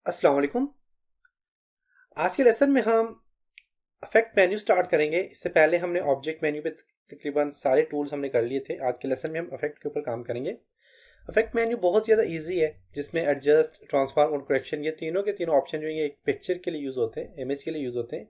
अस्सलाम वालेकुम। आज के लेसन में हम अफेक्ट मेन्यू स्टार्ट करेंगे। इससे पहले हमने ऑब्जेक्ट मेन्यू पे तकरीबन सारे टूल्स हमने कर लिए थे। आज के लेसन में हम अफेक्ट के ऊपर काम करेंगे। अफेक्ट मेन्यू बहुत ज़्यादा इजी है, जिसमें एडजस्ट, ट्रांसफॉर्म और करेक्शन ये तीनों के तीनों ऑप्शन जो है एक पिक्चर के लिए यूज़ होते हैं, इमेज के लिए यूज़ होते हैं।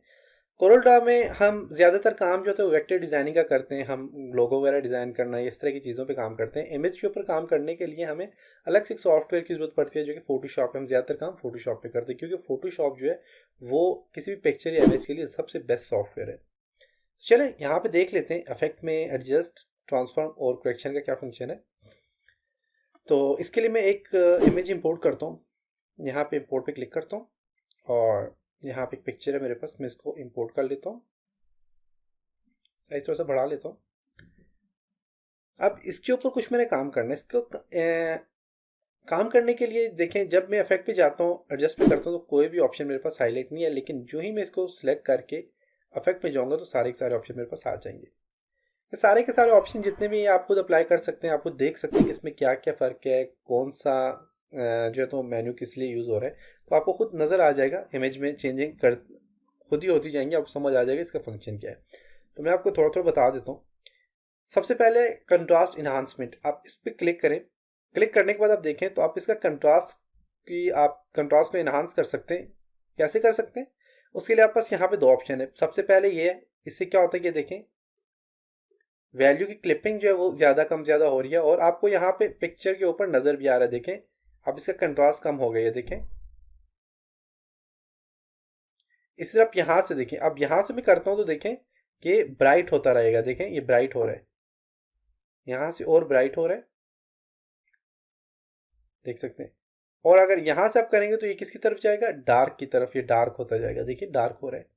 कोरल ड्रा में हम ज़्यादातर काम जो होता है वो वेक्टर डिज़ाइनिंग का करते हैं। हम लोगो वगैरह डिज़ाइन करना इस तरह की चीज़ों पे काम करते हैं। इमेज के ऊपर काम करने के लिए हमें अलग से एक सॉफ्टवेयर की ज़रूरत पड़ती है, जो कि फोटोशॉप है। हम ज़्यादातर काम फोटोशॉप पे करते हैं, क्योंकि फोटोशॉप जो है वो किसी भी पिक्चर या इमेज के लिए सबसे बेस्ट सॉफ्टवेयर है। चलें यहाँ पे देख लेते हैं अफेक्ट में एडजस्ट, ट्रांसफॉर्म और करेक्शन का क्या फंक्शन है। तो इसके लिए मैं एक इमेज इंपोर्ट करता हूँ। यहाँ पे इंपोर्ट पे क्लिक करता हूँ और यहाँ पे एक पिक्चर है मेरे पास, मैं इसको इंपोर्ट कर लेता हूँ। साइज थोड़ा सा बढ़ा लेता हूँ। अब इसके ऊपर कुछ मैंने काम करना है। इसको काम करने के लिए देखें, जब मैं इफेक्ट पे जाता हूँ, एडजस्ट पे करता हूँ, तो कोई भी ऑप्शन मेरे पास हाईलाइट नहीं है। लेकिन जो ही मैं इसको सिलेक्ट करके इफेक्ट पे जाऊँगा तो सारे के सारे ऑप्शन मेरे पास आ जाएंगे। ये सारे के सारे ऑप्शन जितने भी आप खुद अप्लाई कर सकते हैं। आप खुद देख सकते हैं कि इसमें क्या क्या फ़र्क है, कौन सा जो है तो मेन्यू किस लिए यूज़ हो रहा है। तो आपको खुद नज़र आ जाएगा। इमेज में चेंजिंग कर खुद ही होती जाएंगी, आपको समझ आ जाएगा इसका फंक्शन क्या है। तो मैं आपको थोड़ा थोड़ा बता देता हूँ। सबसे पहले कंट्रास्ट इन्हांसमेंट, आप इस पर क्लिक करें। क्लिक करने के बाद आप देखें तो आप इसका आप कंट्रास्ट को इन्हांस कर सकते हैं। कैसे कर सकते हैं? उसके लिए आपके पास यहाँ पे दो ऑप्शन है। सबसे पहले ये है, इससे क्या होता है कि देखें वैल्यू की क्लिपिंग जो है वो ज़्यादा कम ज़्यादा हो रही है, और आपको यहाँ पे पिक्चर के ऊपर नज़र भी आ रहा है। देखें अब इसका कंट्रास्ट कम हो गया है। देखें इस तरफ यहाँ से देखें, अब यहाँ से मैं करता हूँ तो देखें कि ब्राइट होता रहेगा। देखें ये ब्राइट हो रहा है, यहाँ से और ब्राइट हो रहा है, देख सकते हैं। और अगर यहां से आप करेंगे तो ये किसकी तरफ जाएगा? डार्क की तरफ। ये डार्क होता जाएगा। देखिए डार्क हो रहा है,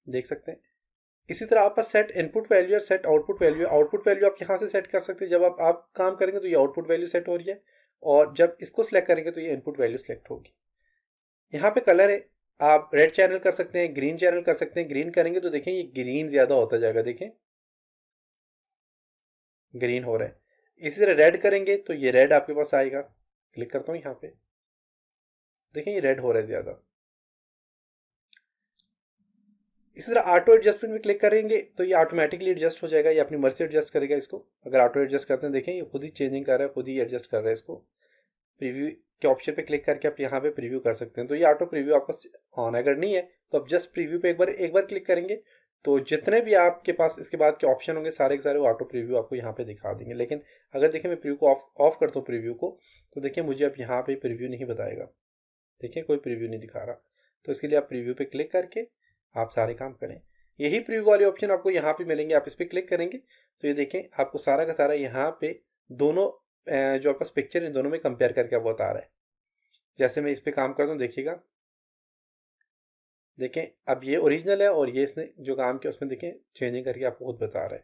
देख सकते हैं। इसी तरह आपका सेट इनपुट वैल्यू और set output value. Output value आप यहाँ से सेट कर सकते हैं। जब आप काम करेंगे तो ये आउटपुट वैल्यू सेट हो रही है, और जब इसको सिलेक्ट करेंगे तो ये इनपुट वैल्यू सिलेक्ट होगी। यहाँ पे कलर है, आप रेड चैनल कर सकते हैं, ग्रीन चैनल कर सकते हैं। ग्रीन करेंगे तो देखें ये ग्रीन ज़्यादा होता जाएगा। देखें ग्रीन हो रहा है। इसी तरह रेड करेंगे तो ये रेड आपके पास आएगा। क्लिक करता हूँ यहाँ पे, देखें ये रेड हो रहा है ज़्यादा। इसी तरह ऑटो एडजस्टमेंट में क्लिक करेंगे तो ये ऑटोमेटिकली एडजस्ट हो जाएगा। ये अपनी मर्जी एडजस्ट करेगा इसको। अगर ऑटो एडजस्ट करते हैं, देखें ये खुद ही चेंजिंग कर रहा है, खुद ही एडजस्ट कर रहा है इसको। प्रीव्यू के ऑप्शन पे क्लिक करके आप यहाँ पे प्रीव्यू कर सकते हैं। तो ये ऑटो प्रीव्यू आपका ऑन अगर नहीं है तो आप जस्ट प्रीव्यू पे एक बार क्लिक करेंगे तो जितने भी आपके पास इसके बाद के ऑप्शन होंगे सारे के सारे वो ऑटो प्रीव्यू आपको यहाँ पे दिखा देंगे। लेकिन अगर देखें मैं प्रीव्यू को ऑफ करता हूँ प्रीव्यू को, तो देखिए मुझे अब यहाँ पे प्रीव्यू नहीं बताएगा। देखिए कोई प्रीव्यू नहीं दिखा रहा। तो इसके लिए आप प्रीव्यू पे क्लिक करके आप सारे काम करें। यही प्रीव्यू वाले ऑप्शन आपको यहाँ पे मिलेंगे। आप इस पर क्लिक करेंगे तो ये देखें आपको सारा का सारा यहाँ पे दोनों जो आपके पास पिक्चर इन दोनों में कंपेयर करके अब बता रहा है। जैसे मैं इस पे काम करता हूँ, देखिएगा देखें अब ये ओरिजिनल है, और ये इसने जो काम किया उसमें देखें चेंजिंग करके आपको खुद बता रहा है।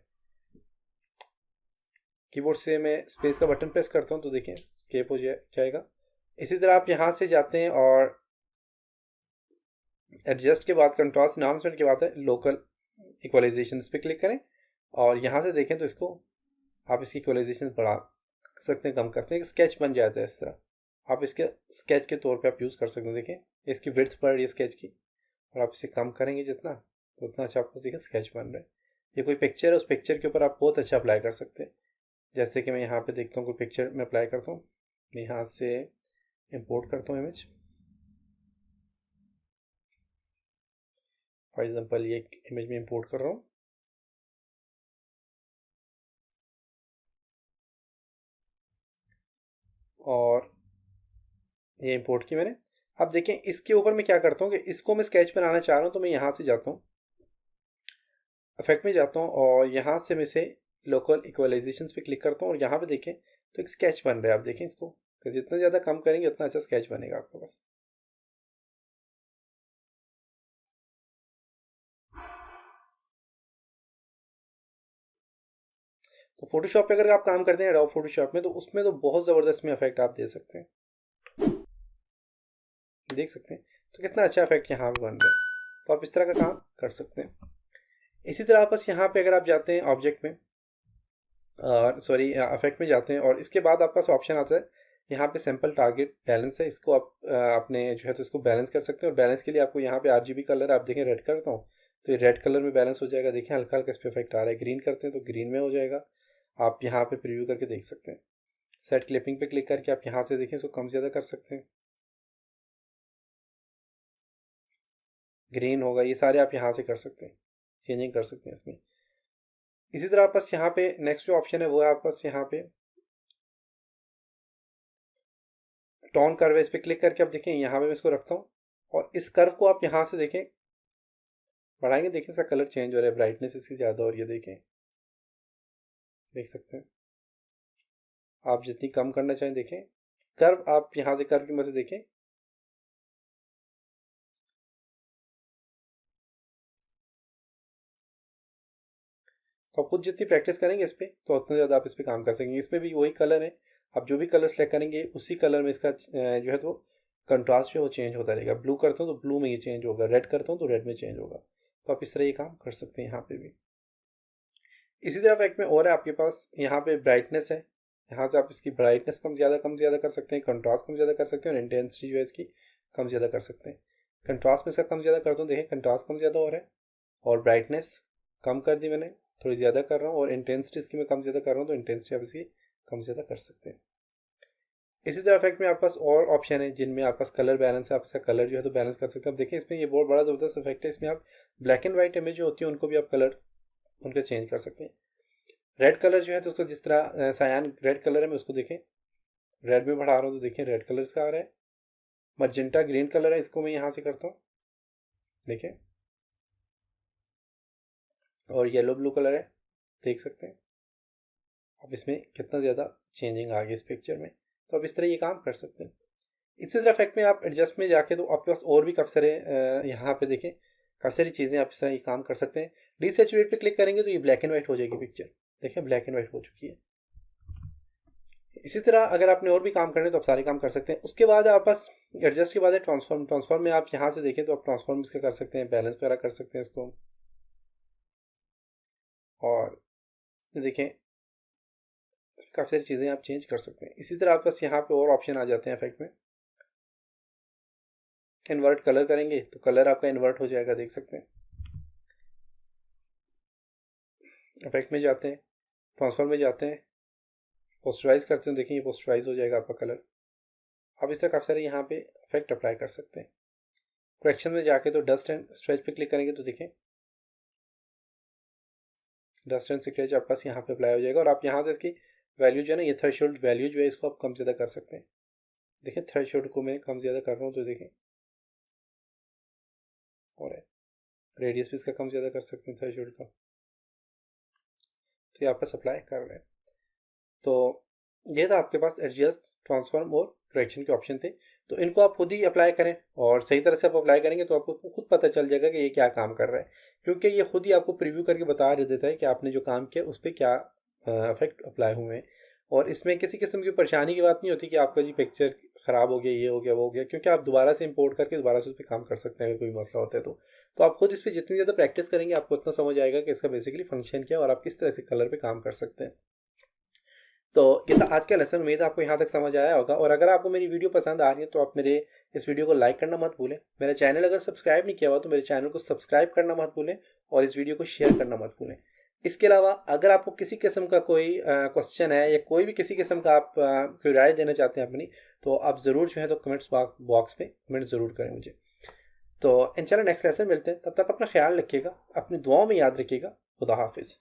कीबोर्ड से मैं स्पेस का बटन प्रेस करता हूँ तो देखें स्केप हो जाएगा। इसी तरह आप यहाँ से जाते हैं और एडजस्ट के बाद कंट्रास्ट इन्हांसमेंट के बाद है लोकल इक्वलाइजेशन पे क्लिक करें, और यहाँ से देखें तो इसको आप इसकी इक्वलाइजेशन बढ़ा सकते हैं, कम कर सकते हैं। स्केच बन जाता है इस तरह। आप इसके स्केच के तौर पे आप यूज़ कर सकते हैं। देखें इसकी विड्थ बढ़ रही है स्केच की, और आप इसे कम करेंगे जितना तो उतना अच्छा आपको देखें स्केच बन रहा है। ये कोई पिक्चर है, उस पिक्चर के ऊपर आप बहुत अच्छा अप्लाई कर सकते हैं। जैसे कि मैं यहाँ पे देखता हूँ कोई पिक्चर मैं अप्लाई करता हूँ, मैं यहाँ से इंपोर्ट करता हूँ इमेज। फॉर एग्जांपल ये इमेज में इंपोर्ट कर रहा हूँ, और ये इंपोर्ट की मैंने। अब देखें इसके ऊपर मैं क्या करता हूँ कि इसको मैं स्केच बनाना चाह रहा हूँ, तो मैं यहाँ से जाता हूँ, इफेक्ट में जाता हूँ, और यहाँ से मैं से लोकल इक्वलाइजेशन पे क्लिक करता हूँ, और यहाँ पे देखें तो एक स्केच बन रहा है। आप देखें इसको, तो जितना ज़्यादा कम करेंगे उतना अच्छा स्केच बनेगा आपके पास। तो फोटोशॉप पे अगर आप काम करते हैं एडोब फोटोशॉप में, तो उसमें तो बहुत ज़बरदस्त में इफेक्ट आप दे सकते हैं। देख सकते हैं तो कितना अच्छा इफेक्ट यहाँ पे बन रहा है। तो आप इस तरह का काम कर सकते हैं। इसी तरह आप बस यहाँ पे अगर आप जाते हैं ऑब्जेक्ट में, सॉरी इफेक्ट में जाते हैं, और इसके बाद आपके पास ऑप्शन आता है यहाँ पे सैम्पल टारगेट बैलेंस है, इसको आप अपने जो है तो इसको बैलेंस कर सकते हैं। और बैलेंस के लिए आपको यहाँ पे RGB कलर आप देखें रेड करता हूँ तो ये रेड कलर में बैलेंस हो जाएगा। देखें हल्का हल्का इस पर इफेक्ट आ रहा है। ग्रीन करते हैं तो ग्रीन में हो जाएगा। आप यहाँ पे प्रीव्यू करके देख सकते हैं। सेट क्लिपिंग पे क्लिक करके आप यहाँ से देखें इसको कम ज़्यादा कर सकते हैं। ग्रीन होगा, ये सारे आप यहाँ से कर सकते हैं, चेंजिंग कर सकते हैं इसमें। इसी तरह आप बस यहाँ पे नेक्स्ट जो ऑप्शन है वो है आप बस यहाँ पे टोन कर्व है, इस पर क्लिक करके आप देखें यहाँ पे मैं इसको रखता हूँ और इस कर्व को आप यहाँ से देखें बढ़ाएंगे, देखें इसका कलर चेंज हो रहा है, ब्राइटनेस इसकी ज़्यादा हो रही है। देखें, देख सकते हैं। आप जितनी कम करना चाहें देखें, कर्व आप यहाँ से कर्व की मदद से देखें। तो आप खुद जितनी प्रैक्टिस करेंगे इस पर तो उतना ज़्यादा आप इस पर काम कर सकेंगे। इसमें भी वही कलर है, आप जो भी कलर सेलेक्ट करेंगे उसी कलर में इसका जो है तो कंट्रास्ट जो है वो चेंज होता रहेगा। ब्लू करता हूँ तो ब्लू में ये चेंज होगा, रेड करता हूँ तो रेड में चेंज होगा। तो आप इस तरह ये काम कर सकते हैं यहाँ पे भी। इसी तरह इफेक्ट में और है आपके पास यहाँ पे ब्राइटनेस है, यहाँ से आप इसकी ब्राइटनेस कम ज़्यादा कर सकते हैं, कंट्रास्ट कम ज़्यादा कर सकते हैं और इंटेंसिटी जो है इसकी कम ज़्यादा कर सकते हैं। कंट्रास्ट में इसका कम ज़्यादा करता हूँ, देखें कंट्रास्ट कम ज़्यादा हो रहा है और ब्राइटनेस कम कर दी मैंने, थोड़ी ज़्यादा कर रहा हूँ। और इंटेंसिटी इसकी मैं कम ज़्यादा कर रहा हूँ तो इंटेंसिटी आप इसकी कम ज़्यादा कर सकते हैं। इसी तरह इफेक्ट में आपके पास और ऑप्शन है जिनमें आपके पास कलर बैलेंस है, आप इसका कलर जो है तो बैलेंस कर सकते हैं। आप देखिए इसमें ये बहुत बड़ा ज़बरदस्त इफेक्ट है। इसमें आप ब्लैक एंड वाइट इमेज जो होती है उनको भी आप कलर उनका चेंज कर सकते हैं। रेड कलर जो है तो उसको जिस तरह सायान रेड कलर है मैं उसको देखें रेड में बढ़ा रहा हूँ तो देखें रेड कलर इसका आ रहा है। मजेंटा ग्रीन कलर है, इसको मैं यहाँ से करता हूँ, देखें। और येलो ब्लू कलर है, देख सकते हैं। अब इसमें कितना ज़्यादा चेंजिंग आ गई इस पिक्चर में। तो अब इस तरह ये काम कर सकते हैं। इसी तरह इफेक्ट में आप एडजस्ट में जाके तो आपके पास और भी काफ़ी सारे यहाँ पे देखें काफ़ी सारी चीज़ें आप इस तरह ये काम कर सकते हैं। डीसैचुरेट पे क्लिक करेंगे तो ये ब्लैक एंड वाइट हो जाएगी पिक्चर, देखें ब्लैक एंड वाइट हो चुकी है। इसी तरह अगर आपने और भी काम करने तो आप सारे काम कर सकते हैं। उसके बाद आप बस एडजस्ट के बाद है ट्रांसफॉर्म में आप यहाँ से देखें तो आप ट्रांसफॉर्म इसका कर सकते हैं, बैलेंस वगैरह कर सकते हैं इसको। और देखें काफ़ी सारी चीज़ें आप चेंज कर सकते हैं। इसी तरह आप बस यहाँ पे और ऑप्शन आ जाते हैं इफेक्ट में। इन्वर्ट कलर करेंगे तो कलर आपका इन्वर्ट हो जाएगा, देख सकते हैं। इफेक्ट में जाते हैं, ट्रांसफॉर्म में जाते हैं, पोस्टराइज करते हैं, देखें ये पोस्टराइज हो जाएगा आपका कलर। आप इस तरह काफ़ी सारे यहाँ पे इफेक्ट अप्लाई कर सकते हैं। करेक्शन में जाके तो डस्ट एंड स्ट्रेच पे क्लिक करेंगे तो देखें डस्ट एंड स्क्रैच आपके पास यहाँ पे अप्लाई हो जाएगा। और आप यहाँ से इसकी वैल्यू जो है ना, ये थ्रेशोल्ड वैल्यू जो है इसको आप कम ज़्यादा कर सकते हैं। देखें थ्रेशोल्ड को मैं कम ज़्यादा कर रहा हूँ तो देखें, और रेडियस भी इसका कम ज़्यादा कर सकते हैं थ्रेशोल्ड का। तो ये आपका सप्लाई कर रहे हैं। तो ये था आपके पास एडजस्ट, ट्रांसफॉर्म और करेक्शन के ऑप्शन थे। तो इनको आप खुद ही अप्लाई करें और सही तरह से आप अप्लाई करेंगे तो आपको खुद पता चल जाएगा कि ये क्या काम कर रहा है, क्योंकि ये खुद ही आपको प्रीव्यू करके बता देता है कि आपने जो काम किया उस पर क्या इफेक्ट अप्लाई हुए हैं। और इसमें किसी किस्म की परेशानी की बात नहीं होती कि आपका जी पिक्चर ख़राब हो गया, ये हो गया, वो हो गया, क्योंकि आप दोबारा से इंपोर्ट करके दोबारा से उस पर काम कर सकते हैं अगर कोई मसला होता है तो आप खुद इस पर जितनी ज़्यादा प्रैक्टिस करेंगे आपको उतना समझ आएगा कि इसका बेसिकली फंक्शन क्या है और आप किस तरह से कलर पे काम कर सकते हैं। तो ये था आज का लेसन। उम्मीद है आपको यहाँ तक समझ आया होगा। और अगर आपको मेरी वीडियो पसंद आ रही है तो आप मेरे इस वीडियो को लाइक करना मत भूलें। मेरा चैनल अगर सब्सक्राइब नहीं किया हुआ तो मेरे चैनल को सब्सक्राइब करना मत भूलें और इस वीडियो को शेयर करना मत भूलें। इसके अलावा अगर आपको किसी किस्म का कोई क्वेश्चन है या कोई भी किसी किस्म का आप कोई राय देना चाहते हैं अपनी, तो आप ज़रूर जो है तो कमेंट्स बॉक्स में कमेंट ज़रूर करें मुझे। तो इंशाल्लाह नेक्स्ट लेसन मिलते हैं, तब तक अपना ख्याल रखिएगा, अपनी दुआओं में याद रखिएगा। खुदा हाफिज़।